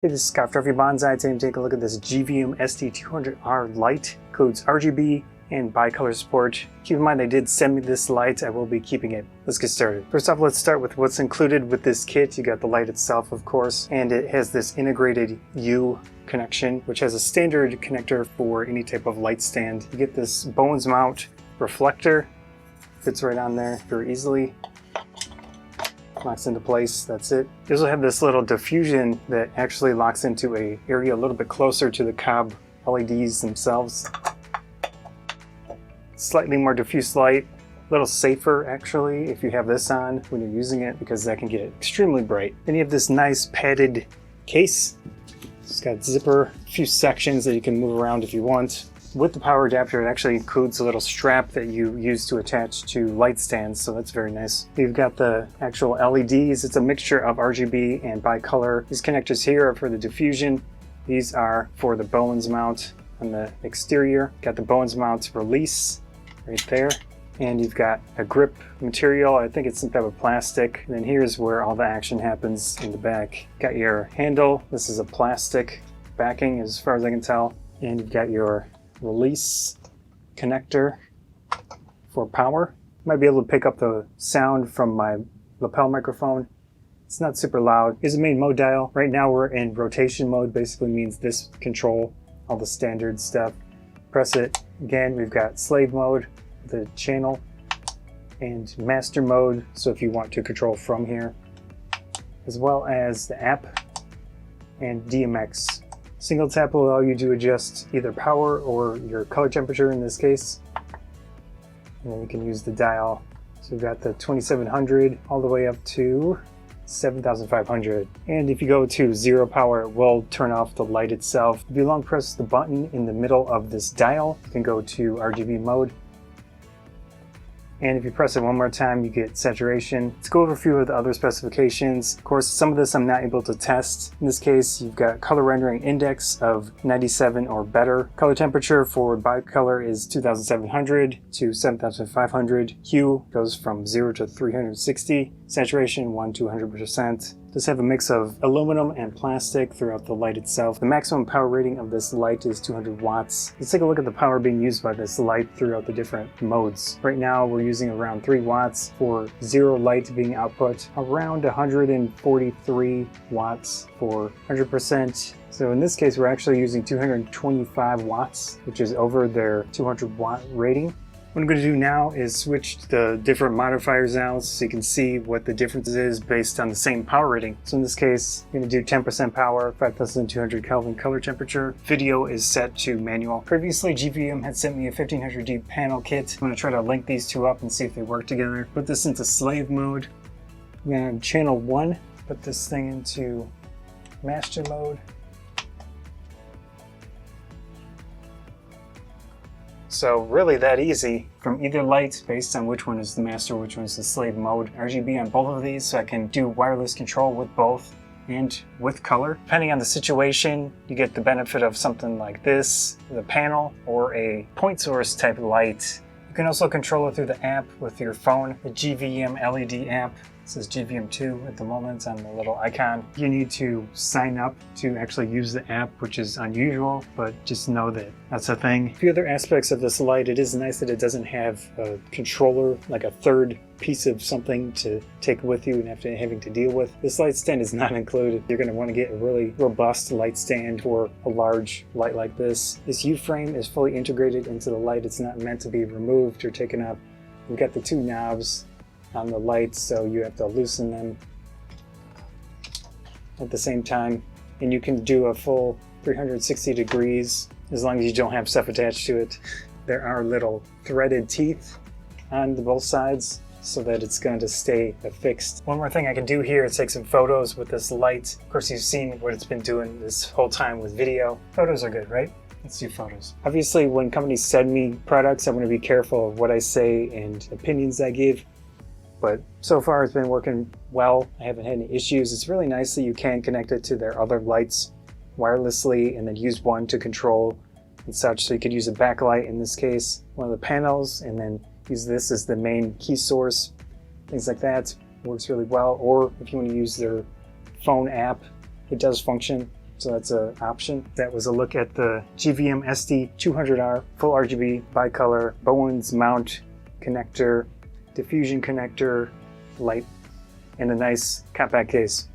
Hey, this is Scott from Bonsai. Today I'm taking a look at this GVM-SD200R light. Includes RGB and Bi-color support. Keep in mind they did send me this light. I will be keeping it. Let's get started. First off, let's start with what's included with this kit. You got the light itself, of course, and it has this integrated U connection, which has a standard connector for any type of light stand. You get this Bowens mount reflector. Fits right on there very easily. Locks into place, that's it. You also have this little diffusion that actually locks into an area a little bit closer to the cob LEDs themselves. Slightly more diffuse light, a little safer actually if you have this on when you're using it, because that can get extremely bright. Then you have this nice padded case. It's got zipper, a few sections that you can move around if you want. With the power adapter, it actually includes a little strap that you use to attach to light stands, so that's very nice. You've got the actual LEDs. It's a mixture of RGB and Bi-color. These connectors here are for the diffusion. These are for the Bowens mount on the exterior. Got the Bowens mount release right there. And you've got a grip material. I think it's some type of plastic. And then here's where all the action happens in the back. Got your handle. This is a plastic backing as far as I can tell. And you've got your release connector for power. Might be able to pick up the sound from my lapel microphone. It's not super loud. Here's the main mode dial. Right now we're in rotation mode, basically means this control all the standard stuff. Press it again. We've got slave mode, the channel, and master mode, so if you want to control from here, as well as the app and DMX. Single tap will allow you to adjust either power or your color temperature in this case. And then you can use the dial. So we've got the 2700 all the way up to 7500. And if you go to zero power, it will turn off the light itself. If you long press the button in the middle of this dial, you can go to RGB mode. And if you press it one more time, you get saturation. Let's go over a few of the other specifications. Of course, some of this I'm not able to test. In this case, you've got color rendering index of 97 or better. Color temperature for Bi-color is 2700 to 7500. Hue goes from 0 to 360. Saturation 1 to 100%. Does have a mix of aluminum and plastic throughout the light itself. The maximum power rating of this light is 200 watts. Let's take a look at the power being used by this light throughout the different modes. Right now we're using around 3 watts for zero light being output, around 143 watts for 100%. So in this case we're actually using 225 watts, which is over their 200 watt rating. What I'm going to do now is switch the different modifiers out so you can see what the difference is based on the same power rating. So in this case, I'm going to do 10% power, 5200 Kelvin color temperature. Video is set to manual. Previously, GVM had sent me a 1500D panel kit. I'm going to try to link these two up and see if they work together. Put this into slave mode. I'm going to channel 1, put this thing into master mode. So really that easy from either light based on which one is the master, which one is the slave mode. RGB on both of these, so I can do wireless control with both and with color. Depending on the situation, you get the benefit of something like this, the panel, or a point source type light. You can also control it through the app with your phone, the GVM LED app. It says GVM2 at the moment on the little icon. You need to sign up to actually use the app, which is unusual, but just know that that's a thing. A few other aspects of this light, it is nice that it doesn't have a controller, like a third piece of something to take with you and after having to deal with. This light stand is not included. You're going to want to get a really robust light stand for a large light like this. This U-frame is fully integrated into the light. It's not meant to be removed or taken up. We've got the two knobs on the lights, so you have to loosen them at the same time, and you can do a full 360 degrees as long as you don't have stuff attached to it. There are little threaded teeth on both sides so that it's going to stay affixed. One more thing I can do here is take some photos with this light. Of course, you've seen what it's been doing this whole time with video. Photos are good, right? Let's do photos. Obviously, when companies send me products, I'm going to be careful of what I say and opinions I give. But so far it's been working well. I haven't had any issues. It's really nice that you can connect it to their other lights wirelessly and then use one to control and such. So you could use a backlight in this case, one of the panels, and then use this as the main key source. Things like that works really well. Or if you want to use their phone app, it does function. So that's an option. That was a look at the GVM-SD200R full RGB bi-color Bowens mount connector, diffusion connector, light, and a nice compact case.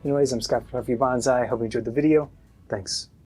Anyways, I'm Scott from Bonsai. Hope you enjoyed the video. Thanks.